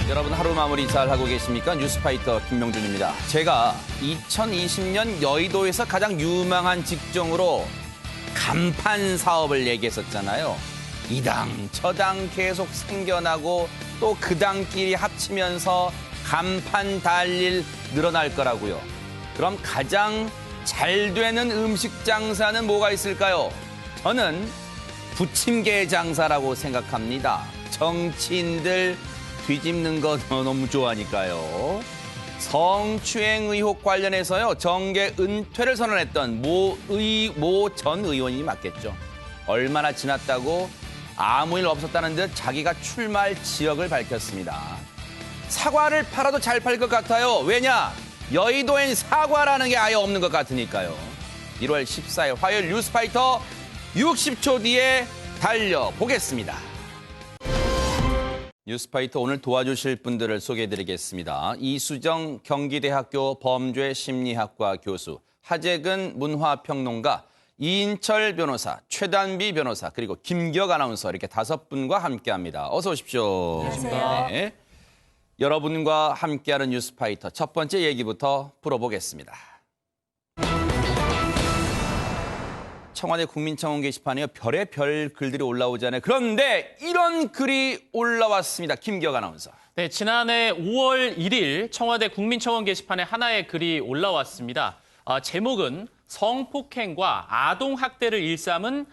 여러분 하루 마무리 잘 하고 계십니까? 뉴스파이터 김명준입니다. 제가 2020년 여의도에서 가장 유망한 직종으로 간판 사업을 얘기했었잖아요. 이 당, 저 당 계속 생겨나고 또 그 당끼리 합치면서 간판 달릴 늘어날 거라고요. 그럼 가장 잘 되는 음식 장사는 뭐가 있을까요? 저는 부침개 장사라고 생각합니다. 정치인들 뒤집는 거 너무 좋아하니까요. 성추행 의혹 관련해서요. 정계 은퇴를 선언했던 모 전 의원이 맞겠죠. 얼마나 지났다고 아무 일 없었다는 듯 자기가 출마할 지역을 밝혔습니다. 사과를 팔아도 잘 팔 것 같아요. 왜냐? 여의도엔 사과라는 게 아예 없는 것 같으니까요. 1월 14일 화요일 뉴스파이터 60초 뒤에 달려보겠습니다. 뉴스파이터 오늘 도와주실 분들을 소개해드리겠습니다. 이수정 경기대학교 범죄심리학과 교수, 하재근 문화평론가, 이인철 변호사, 최단비 변호사, 그리고 김기혁 아나운서 이렇게 5분과 함께합니다. 어서 오십시오. 안녕하세요. 네. 여러분과 함께하는 뉴스파이터 첫 번째 얘기부터 풀어보겠습니다. 청와대 국민청원 게시판에 별의별 글들이 올라오잖아요. 그런데 이런 글이 올라왔습니다. 김기혁 아나운서. 네, 지난해 5월 1일 청와대 국민청원 게시판에 하나의 글이 올라왔습니다. 제목은 성폭행과 아동학대를 일삼은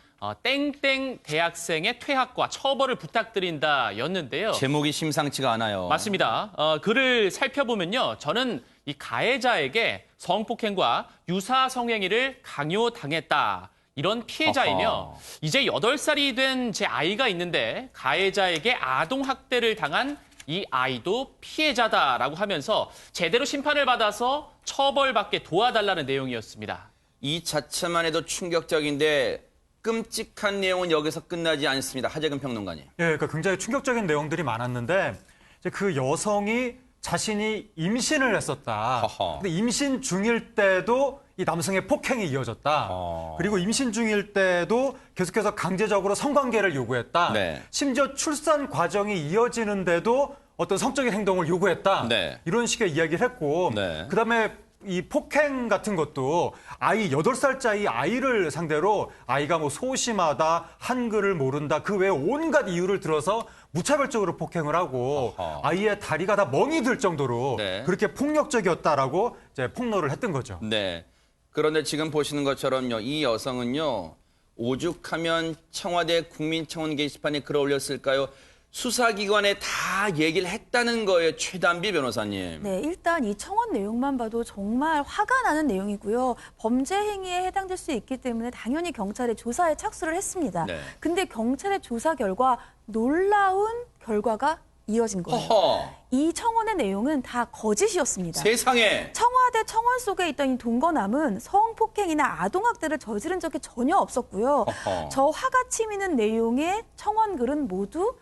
땡땡 대학생의 퇴학과 처벌을 부탁드린다였는데요. 제목이 심상치가 않아요. 맞습니다. 글을 살펴보면요. 저는 이 가해자에게 성폭행과 유사 성행위를 강요당했다. 이런 피해자이며 어허. 이제 8살이 된 제 아이가 있는데 가해자에게 아동학대를 당한 이 아이도 피해자다라고 하면서 제대로 심판을 받아서 처벌받게 도와달라는 내용이었습니다. 이 자체만 해도 충격적인데 끔찍한 내용은 여기서 끝나지 않습니다. 하재근 평론가님. 예, 그러니까 굉장히 충격적인 내용들이 많았는데 이제 그 여성이 자신이 임신을 했었다. 허허. 근데 임신 중일 때도 이 남성의 폭행이 이어졌다. 그리고 임신 중일 때도 계속해서 강제적으로 성관계를 요구했다. 네. 심지어 출산 과정이 이어지는데도 어떤 성적인 행동을 요구했다. 네. 이런 식의 이야기를 했고 네. 그다음에 이 폭행 같은 것도 아이 8살짜리 아이를 상대로 아이가 뭐 소심하다, 한글을 모른다, 그 외에 온갖 이유를 들어서 무차별적으로 폭행을 하고 어허. 아이의 다리가 다 멍이 들 정도로 네. 그렇게 폭력적이었다라고 이제 폭로를 했던 거죠. 네. 그런데 지금 보시는 것처럼요. 이 여성은요. 오죽하면 청와대 국민청원 게시판에 글을 올렸을까요? 수사기관에 다 얘기를 했다는 거예요. 최단비 변호사님. 네, 일단 이 청원 내용만 봐도 정말 화가 나는 내용이고요. 범죄 행위에 해당될 수 있기 때문에 당연히 경찰에 조사에 착수를 했습니다. 네. 근데 경찰의 조사 결과 놀라운 결과가 이어진 거예요. 허허. 이 청원의 내용은 다 거짓이었습니다. 세상에. 청와대 청원 속에 있던 이 동거남은 성폭행이나 아동학대를 저지른 적이 전혀 없었고요. 어허. 저 화가 치미는 내용의 청원 글은 모두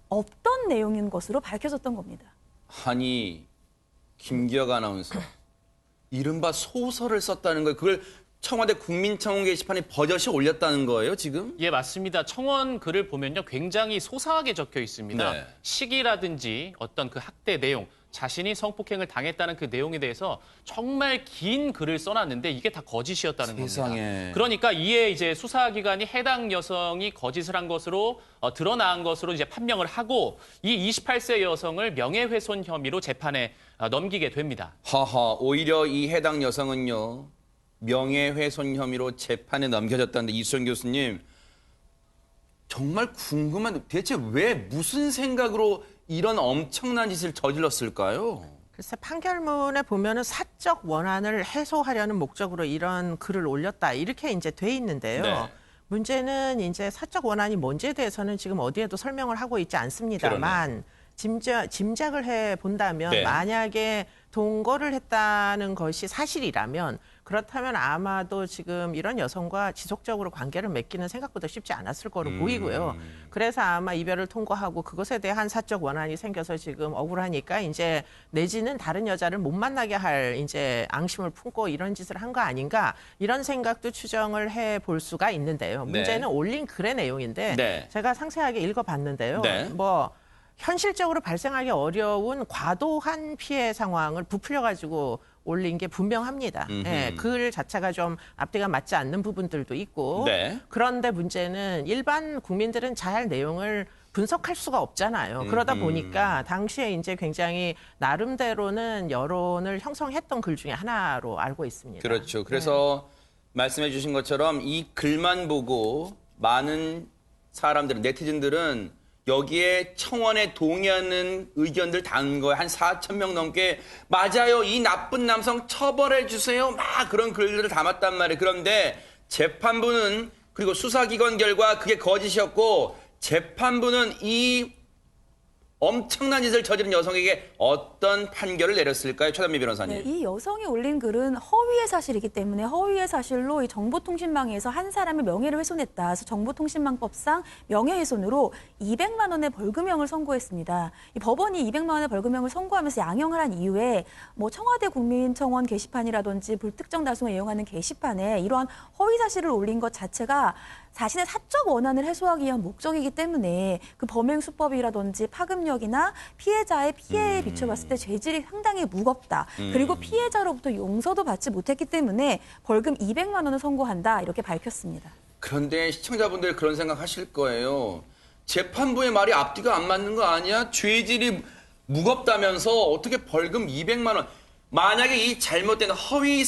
없던 내용인 것으로 밝혀졌던 겁니다. 아니, 김기혁 아나운서. 이른바 소설을 썼다는 거예요. 그걸 청와대 국민청원 게시판에 버젓이 올렸다는 거예요, 지금? 예, 맞습니다. 청원 글을 보면요. 굉장히 소상하게 적혀 있습니다. 네. 시기라든지 어떤 그 학대 내용, 자신이 성폭행을 당했다는 그 내용에 대해서 정말 긴 글을 써놨는데 이게 다 거짓이었다는 세상에. 겁니다. 그러니까 이에 이제 수사기관이 해당 여성이 거짓을 한 것으로 드러난 것으로 이제 판명을 하고 이 28세 여성을 명예훼손 혐의로 재판에 넘기게 됩니다. 하하, 오히려 이 해당 여성은요. 명예훼손 혐의로 재판에 넘겨졌다는데 이수정 교수님. 정말 궁금한데 대체 왜 무슨 생각으로 이런 엄청난 짓을 저질렀을까요? 글쎄 판결문에 보면은 사적 원한을 해소하려는 목적으로 이런 글을 올렸다 이렇게 이제 돼 있는데요. 네. 문제는 이제 사적 원한이 뭔지에 대해서는 지금 어디에도 설명을 하고 있지 않습니다만 짐작을 해 본다면 네. 만약에 동거를 했다는 것이 사실이라면 그렇다면 아마도 지금 이런 여성과 지속적으로 관계를 맺기는 생각보다 쉽지 않았을 거로 보이고요. 그래서 아마 이별을 통고하고 그것에 대한 사적 원한이 생겨서 지금 억울하니까 이제 내지는 다른 여자를 못 만나게 할 이제 앙심을 품고 이런 짓을 한 거 아닌가 이런 생각도 추정을 해 볼 수가 있는데요. 문제는 올린 글의 내용인데 네. 제가 상세하게 읽어봤는데요. 네. 뭐 현실적으로 발생하기 어려운 과도한 피해 상황을 부풀려가지고 올린 게 분명합니다. 예, 글 자체가 좀 앞뒤가 맞지 않는 부분들도 있고 네. 그런데 문제는 일반 국민들은 잘 내용을 분석할 수가 없잖아요. 그러다 보니까 당시에 이제 굉장히 나름대로는 여론을 형성했던 글 중에 하나로 알고 있습니다. 그렇죠. 그래서 말씀해 주신 것처럼 이 글만 보고 많은 사람들은, 네티즌들은 여기에 청원에 동의하는 의견들 단 거에 한 4,000명 넘게 맞아요. 이 나쁜 남성 처벌해 주세요. 막 그런 글들을 담았단 말이에요. 그런데 재판부는 그리고 수사기관 결과 그게 거짓이었고 재판부는 이 엄청난 짓을 저지른 여성에게 어떤 판결을 내렸을까요? 최단미 변호사님. 네, 이 여성이 올린 글은 허위의 사실이기 때문에 허위의 사실로 이 정보통신망에서 한 사람의 명예를 훼손했다. 그래서 정보통신망법상 명예훼손으로 200만 원의 벌금형을 선고했습니다. 이 법원이 200만 원의 벌금형을 선고하면서 양형을 한 이후에 뭐 청와대 국민청원 게시판이라든지 불특정 다수가 이용하는 게시판에 이러한 허위 사실을 올린 것 자체가 자신의 사적 원한을 해소하기 위한 목적이기 때문에 그 범행 수법이라든지 파급력이나 피해자의 피해에 비춰봤을 때 죄질이 상당히 무겁다. 그리고 피해자로부터 용서도 받지 못했기 때문에 벌금 200만 원을 선고한다. 이렇게 밝혔습니다. 그런데 시청자분들 그런 생각 하실 거예요. 재판부의 말이 앞뒤가 안 맞는 거 아니야? 죄질이 무겁다면서 어떻게 벌금 200만 원. 만약에 이 잘못된 허위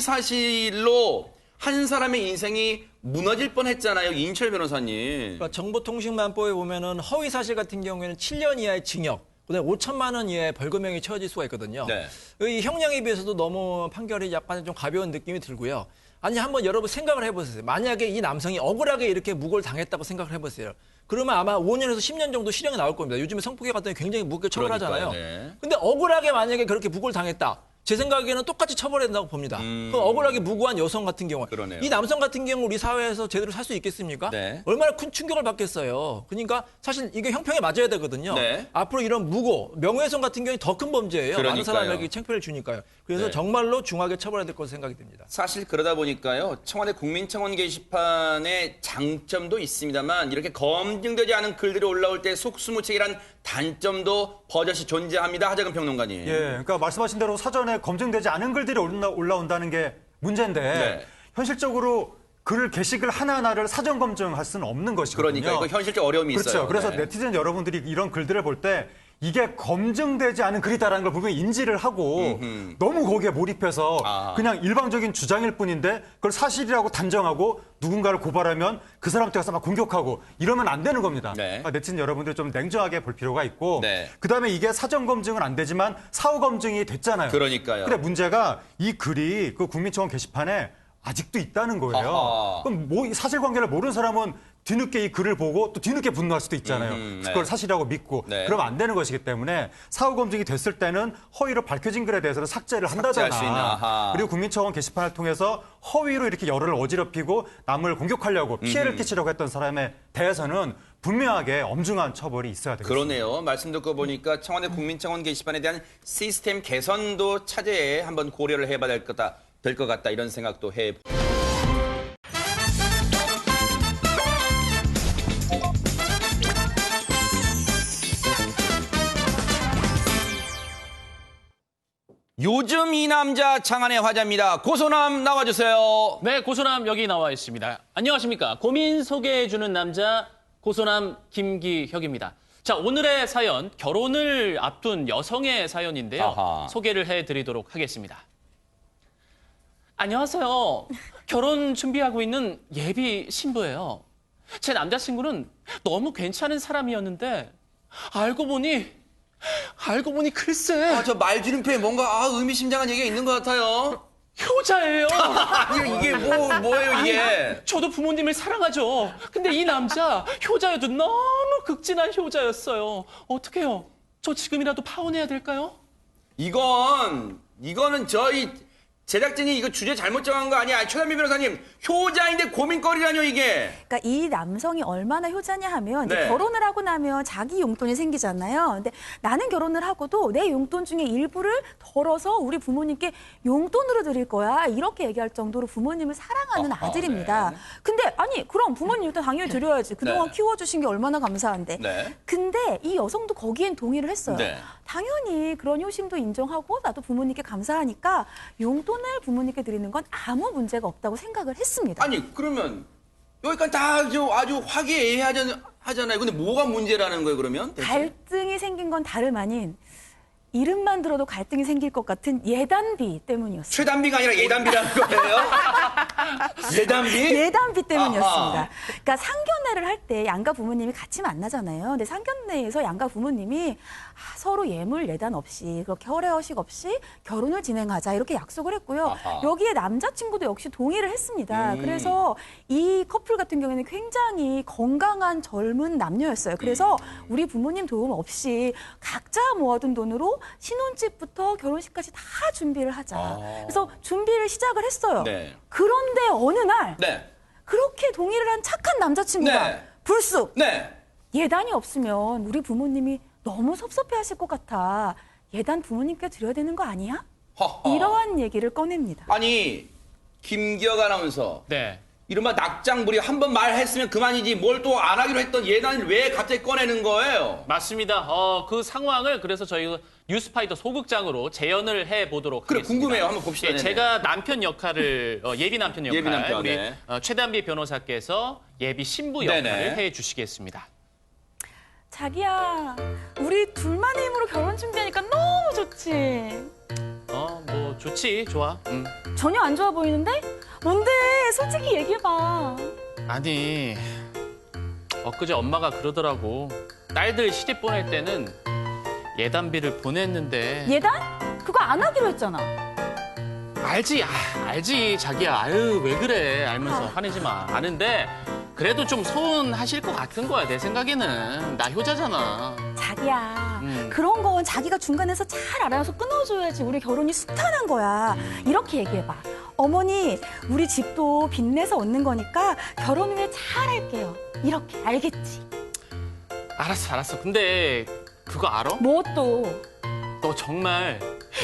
사실로 한 사람의 인생이 무너질 뻔했잖아요. 이인철 변호사님. 그러니까 정보통신망법에 보면은 허위 사실 같은 경우에는 7년 이하의 징역, 그다음에 5천만 원 이하의 벌금형이 처해질 수가 있거든요. 네. 이 형량에 비해서도 너무 판결이 약간 좀 가벼운 느낌이 들고요. 아니 한번 여러분 생각을 해보세요. 만약에 이 남성이 억울하게 이렇게 무고를 당했다고 생각을 해보세요. 그러면 아마 5년에서 10년 정도 실형이 나올 겁니다. 요즘에 성폭행 같은 게 굉장히 무겁게 처벌하잖아요. 그러니까요, 네. 근데 억울하게 만약에 그렇게 무고를 당했다. 제 생각에는 똑같이 처벌해야 된다고 봅니다. 그럼 억울하게 무고한 여성 같은 경우, 그러네요. 이 남성 같은 경우 우리 사회에서 제대로 살 수 있겠습니까? 네. 얼마나 큰 충격을 받겠어요. 그러니까 사실 이게 형평에 맞아야 되거든요. 네. 앞으로 이런 무고, 명예훼손 같은 경우는 더 큰 범죄예요. 많은 그러니까요. 사람에게 창피를 주니까요. 그래서 네. 정말로 중하게 처벌해야 될 것으로 생각이 됩니다. 사실 그러다 보니까요. 청와대 국민청원 게시판의 장점도 있습니다만 이렇게 검증되지 않은 글들이 올라올 때 속수무책이란 단점도 버젓이 존재합니다. 하재근 평론가님. 예, 그러니까 말씀하신 대로 사전에 검증되지 않은 글들이 올라온다는 게 문제인데 네. 현실적으로 글 게시글 하나하나를 사전 검증할 수는 없는 것이거든요. 그러니까 이거 현실적 어려움이 그렇죠. 있어요. 그래서 네. 네티즌 여러분들이 이런 글들을 볼 때 이게 검증되지 않은 글이다라는 걸 분명히 인지를 하고 너무 거기에 몰입해서 아. 그냥 일방적인 주장일 뿐인데 그걸 사실이라고 단정하고 누군가를 고발하면 그 사람한테 가서 막 공격하고 이러면 안 되는 겁니다. 네. 그러니까 네티즌 여러분들 좀 냉정하게 볼 필요가 있고 네. 그다음에 이게 사전 검증은 안 되지만 사후 검증이 됐잖아요. 그러니까요. 근데 문제가 이 글이 그 국민청원 게시판에 아직도 있다는 거예요. 아하. 그럼 뭐 이 사실관계를 모르는 사람은 뒤늦게 이 글을 보고 또 뒤늦게 분노할 수도 있잖아요. 네. 그걸 사실이라고 믿고. 네. 그러면 안 되는 것이기 때문에 사후 검증이 됐을 때는 허위로 밝혀진 글에 대해서는 삭제를 삭제할 수 있는, 아하. 한다거나 그리고 국민청원 게시판을 통해서 허위로 이렇게 여론을 어지럽히고 남을 공격하려고 피해를 끼치려고 했던 사람에 대해서는 분명하게 엄중한 처벌이 있어야 되겠습니다. 그러네요. 말씀 듣고 보니까 청와대 국민청원 게시판에 대한 시스템 개선도 차제에 한번 고려를 해봐야 될 것 같다 이런 생각도 해. 요즘 이 남자 장안의 화제입니다. 고소남 나와주세요. 네, 고소남 여기 나와 있습니다. 안녕하십니까. 고민 소개해주는 남자 고소남 김기혁입니다. 자, 오늘의 사연, 결혼을 앞둔 여성의 사연인데요. 아하. 소개를 해드리도록 하겠습니다. 안녕하세요. 결혼 준비하고 있는 예비 신부예요. 제 남자친구는 너무 괜찮은 사람이었는데 알고 보니 글쎄 저 말주름표에 뭔가 의미심장한 얘기가 있는 것 같아요. 효자예요. 아니 이게 뭐예요 이게? 저도 부모님을 사랑하죠. 근데 이 남자 효자여도 너무 극진한 효자였어요. 어떡해요? 저 지금이라도 파혼해야 될까요? 이거는 저희 제작진이 이거 주제 잘못 정한 거 아니야? 최단비 변호사님, 효자인데 고민거리라뇨, 이게. 그러니까 이 남성이 얼마나 효자냐 하면 이제 네. 결혼을 하고 나면 자기 용돈이 생기잖아요. 근데 나는 결혼을 하고도 내 용돈 중에 일부를 덜어서 우리 부모님께 용돈으로 드릴 거야. 이렇게 얘기할 정도로 부모님을 사랑하는 어허, 아들입니다. 네. 근데 아니 그럼 부모님 일단 당연히 드려야지. 그동안 네. 키워주신 게 얼마나 감사한데. 네. 근데 이 여성도 거기엔 동의를 했어요. 네. 당연히 그런 효심도 인정하고 나도 부모님께 감사하니까 용돈을 부모님께 드리는 건 아무 문제가 없다고 생각을 했습니다. 아니, 그러면 여기까지 다 아주 화기애애하잖아요. 근데 뭐가 문제라는 거예요, 그러면? 대체? 갈등이 생긴 건 다름 아닌 이름만 들어도 갈등이 생길 것 같은 예단비 때문이었어요. 최단비가 아니라 예단비라는 거예요? 예단비? 예단비 때문이었습니다. 아하. 그러니까 상견례를 할 때 양가 부모님이 같이 만나잖아요. 근데 상견례에서 양가 부모님이 서로 예물 예단 없이 그렇게 허례허식 없이 결혼을 진행하자 이렇게 약속을 했고요. 아하. 여기에 남자친구도 역시 동의를 했습니다. 그래서 이 커플 같은 경우에는 굉장히 건강한 젊은 남녀였어요. 그래서 우리 부모님 도움 없이 각자 모아둔 돈으로 신혼집부터 결혼식까지 다 준비를 하자. 그래서 준비를 시작을 했어요. 네. 그런데 어느 날 네. 그렇게 동의를 한 착한 남자친구가 네. 불쑥 네. 예단이 없으면 우리 부모님이 너무 섭섭해하실 것 같아. 예단 부모님께 드려야 되는 거 아니야? 허허. 이러한 얘기를 꺼냅니다. 아니, 김기혁 아나운서. 네. 이른바 낙장불이 한 번 말했으면 그만이지 뭘 또 안 하기로 했던 예단을 왜 갑자기 꺼내는 거예요? 맞습니다. 그 상황을 그래서 저희 뉴스파이터 소극장으로 재연을 해보도록 그래, 하겠습니다. 궁금해요. 한번 봅시다. 예, 네네. 제가 남편 역할을 예비 남편 역할 예비 남편, 우리 네. 최단비 변호사께서 예비 신부 역할을 네네. 해주시겠습니다. 자기야, 우리 둘만의 힘으로 결혼 준비하니까 너무 좋지. 뭐 좋지, 좋아. 전혀 안 좋아 보이는데? 뭔데? 솔직히 얘기해봐. 아니, 엊그제 엄마가 그러더라고. 딸들 시집 보낼 때는 예단비를 보냈는데. 예단? 그거 안 하기로 했잖아. 알지, 알지, 자기야. 아유, 왜 그래. 알면서 화내지 마. 아는데, 그래도 좀 서운하실 것 같은 거야, 내 생각에는. 나 효자잖아. 자기야, 그런 건 자기가 중간에서 잘 알아서 끊어줘야지 우리 결혼이 순탄한 거야. 이렇게 얘기해봐. 어머니, 우리 집도 빚내서 얻는 거니까 결혼 후에 잘 할게요. 이렇게, 알겠지? 알았어. 근데, 그거 알아? 뭐 또? 너 정말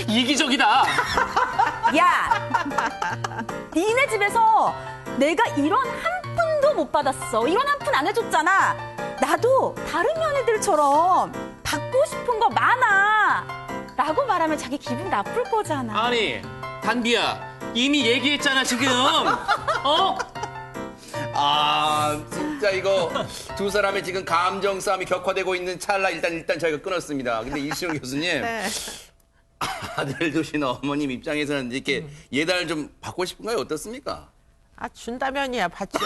이기적이다. 야! 니네 집에서 내가 이런 한 푼도 못 받았어. 이런 한 푼 안 해줬잖아. 나도 다른 며느들처럼 받고 싶은 거 많아. 라고 말하면 자기 기분 나쁠 거잖아. 아니, 단비야. 이미 얘기했잖아, 지금. 어? 아, 진짜 이거 두 사람의 지금 감정 싸움이 격화되고 있는 찰나 일단 저희가 끊었습니다. 근데 이시영 교수님, 네. 아들 두신 어머님 입장에서는 이렇게 예단을 좀 받고 싶은가요? 어떻습니까? 준다면이야 받죠.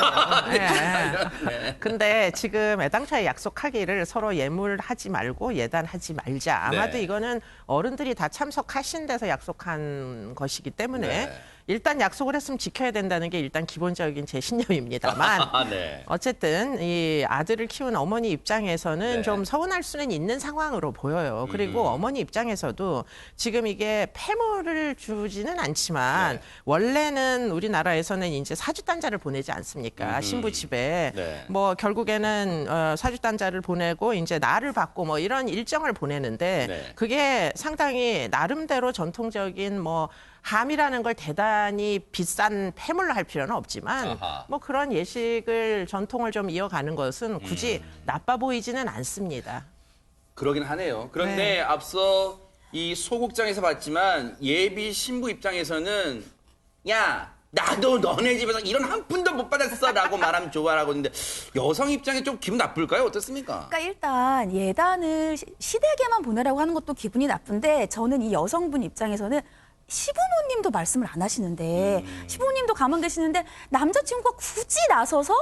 예. 근데 지금 애당초에 약속하기를 서로 예물하지 말고 예단하지 말자. 아마도 네. 이거는 어른들이 다 참석하신 데서 약속한 것이기 때문에 네. 일단 약속을 했으면 지켜야 된다는 게 일단 기본적인 제 신념입니다만 네. 어쨌든 이 아들을 키운 어머니 입장에서는 네. 좀 서운할 수는 있는 상황으로 보여요. 그리고 어머니 입장에서도 지금 이게 폐물을 주지는 않지만 네. 원래는 우리나라에서는 이제 사주단자를 보내지 않습니까? 신부 집에 네. 뭐 결국에는 사주단자를 보내고 이제 날을 받고 뭐 이런 일정을 보내는데 네. 그게 상당히 나름대로 전통적인 뭐 함이라는 걸 대단히 비싼 폐물로 할 필요는 없지만 아하. 뭐 그런 예식을 전통을 좀 이어가는 것은 굳이 나빠 보이지는 않습니다. 그러긴 하네요. 그런데 네. 앞서 이 소극장에서 봤지만 예비 신부 입장에서는 야, 나도 너네 집에서 이런 한 푼도 못 받았어라고 말하면 좋아라고 했는데 여성 입장에 좀 기분 나쁠까요? 어떻습니까? 그러니까 일단 예단을 시댁에만 보내라고 하는 것도 기분이 나쁜데 저는 이 여성분 입장에서는 시부모님도 말씀을 안 하시는데 시부모님도 가만 계시는데 남자친구가 굳이 나서서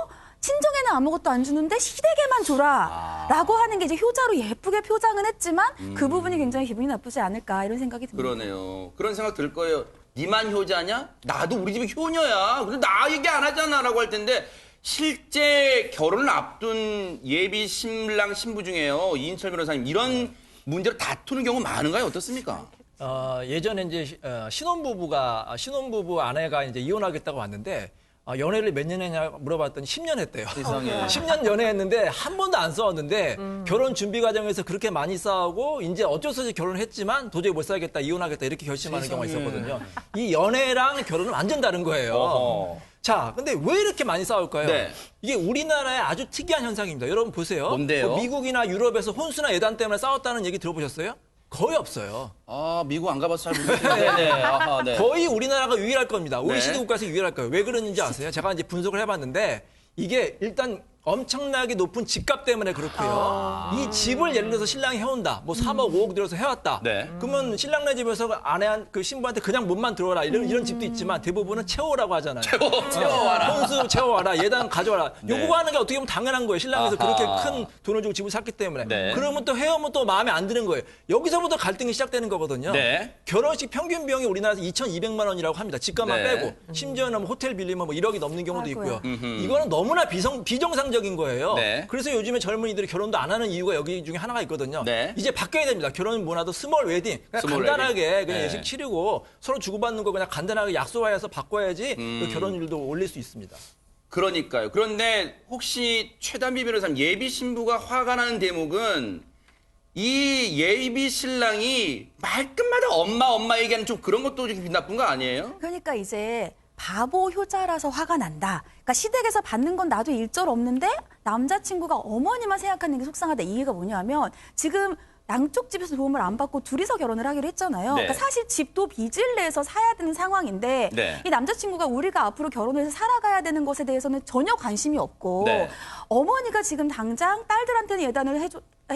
친정에는 아무것도 안 주는데 시댁에만 줘라 라고 하는 게 이제 효자로 예쁘게 표장은 했지만 그 부분이 굉장히 기분이 나쁘지 않을까 이런 생각이 듭니다. 그러네요. 그런 생각 들 거예요. 니만 효자냐? 나도 우리 집이 효녀야. 근데 나 얘기 안 하잖아 라고 할 텐데 실제 결혼을 앞둔 예비 신랑 신부 중에요. 이인철 변호사님 이런 문제로 다투는 경우 많은가요? 어떻습니까? 예전에 이제 신혼부부 아내가 이제 이혼하겠다고 왔는데 연애를 몇 년 했냐 물어봤더니 10년 했대요. 세상에. 10년 연애했는데 한 번도 안 싸웠는데 결혼 준비 과정에서 그렇게 많이 싸우고 이제 어쩔 수 없이 결혼했지만 도저히 못 살겠다, 이혼하겠다 이렇게 결심하는 경우가 있었거든요. 이 연애랑 결혼은 완전 다른 거예요. 어허. 자, 근데 왜 이렇게 많이 싸울까요? 네. 이게 우리나라의 아주 특이한 현상입니다. 여러분 보세요. 뭔데요? 뭐 미국이나 유럽에서 혼수나 예단 때문에 싸웠다는 얘기 들어보셨어요? 거의 없어요. 아, 미국 안 가봐서 잘 모르겠는데. 네. 아하, 네. 거의 우리나라가 유일할 겁니다. OECD 네. 국가에서 유일할 거예요. 왜 그러는지 아세요? 제가 이제 분석을 해봤는데 이게 일단 엄청나게 높은 집값 때문에 그렇고요. 이 집을 예를 들어서 신랑이 해온다. 뭐 3억, 5억 들여서 해왔다. 네. 그러면 신랑네 집에서 그 신부한테 그냥 몸만 들어와라. 이런 집도 있지만 대부분은 채워라고 하잖아요. 채워와라. 혼수 채워와라. 예단 가져와라. 네. 요구하는 게 어떻게 보면 당연한 거예요. 신랑에서 아하. 그렇게 큰 돈을 주고 집을 샀기 때문에. 네. 그러면 또 해오면 또 마음에 안 드는 거예요. 여기서부터 갈등이 시작되는 거거든요. 네. 결혼식 평균 비용이 우리나라에서 2,200만 원이라고 합니다. 집값만 네. 빼고. 심지어는 뭐 호텔 빌리면 뭐 1억이 넘는 경우도 아이고야. 있고요. 이거는 너무나 비정상적인 거예요. 네. 그래서 요즘에 젊은이들이 결혼도 안 하는 이유가 여기 중에 하나가 있거든요. 네. 이제 바뀌어야 됩니다. 결혼 문화도 스몰 웨딩. 그냥 스몰 간단하게 웨딩. 그냥 네. 예식 치르고 서로 주고받는 거 그냥 간단하게 약속해서 바꿔야지 그 결혼율도 올릴 수 있습니다. 그러니까요. 그런데 혹시 최단비 변호사님 예비 신부가 화가 나는 대목은 이 예비 신랑이 말끝마다 엄마 얘기하는 좀 그런 것도 좀 나쁜 거 아니에요? 그러니까 이제 바보 효자라서 화가 난다. 그러니까 시댁에서 받는 건 나도 일절 없는데 남자친구가 어머니만 생각하는 게 속상하다. 이 얘기가 뭐냐면 지금 양쪽 집에서 도움을 안 받고 둘이서 결혼을 하기로 했잖아요. 네. 그러니까 사실 집도 빚을 내서 사야 되는 상황인데 네. 이 남자친구가 우리가 앞으로 결혼해서 살아가야 되는 것에 대해서는 전혀 관심이 없고 네. 어머니가 지금 당장 딸들한테는 예단을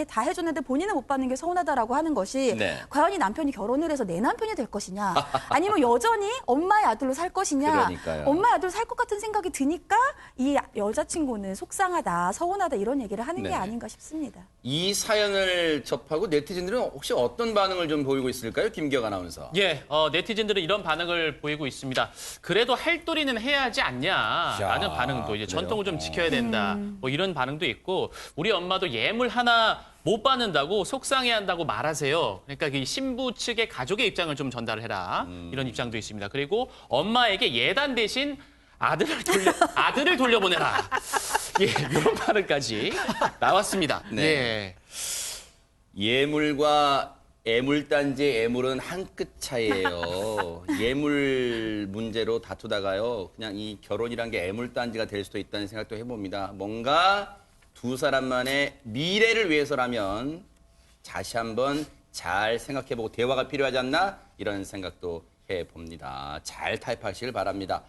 다 해줬는데 본인은 못 받는 게 서운하다라고 하는 것이 네. 과연 이 남편이 결혼을 해서 내 남편이 될 것이냐 아니면 여전히 엄마의 아들로 살 것이냐 그러니까요. 엄마의 아들로 살 것 같은 생각이 드니까 이 여자친구는 속상하다 서운하다 이런 얘기를 하는 네. 게 아닌가 싶습니다. 이 사연을 접하고 네티즌들은 혹시 어떤 반응을 좀 보이고 있을까요? 김기혁 아나운서. 예, 네티즌들은 이런 반응을 보이고 있습니다. 그래도 할도리는 해야 하지 않냐라는 야, 반응도 이제 그래요? 전통을 좀 지켜야 된다. 뭐 이런 반응도 있고 우리 엄마도 예물 하나 못 받는다고 속상해한다고 말하세요. 그러니까 이 신부 측의 가족의 입장을 좀 전달을 해라. 이런 입장도 있습니다. 그리고 엄마에게 예단 대신 아들을 돌려보내라. 예, 이런 반응까지 나왔습니다. 네. 예. 예물과 애물단지의 애물은 한 끗 차이예요. 예물 문제로 다투다가요. 그냥 이 결혼이란 게 애물단지가 될 수도 있다는 생각도 해봅니다. 뭔가 두 사람만의 미래를 위해서라면 다시 한번 잘 생각해보고 대화가 필요하지 않나? 이런 생각도 해봅니다. 잘 타협하시길 바랍니다.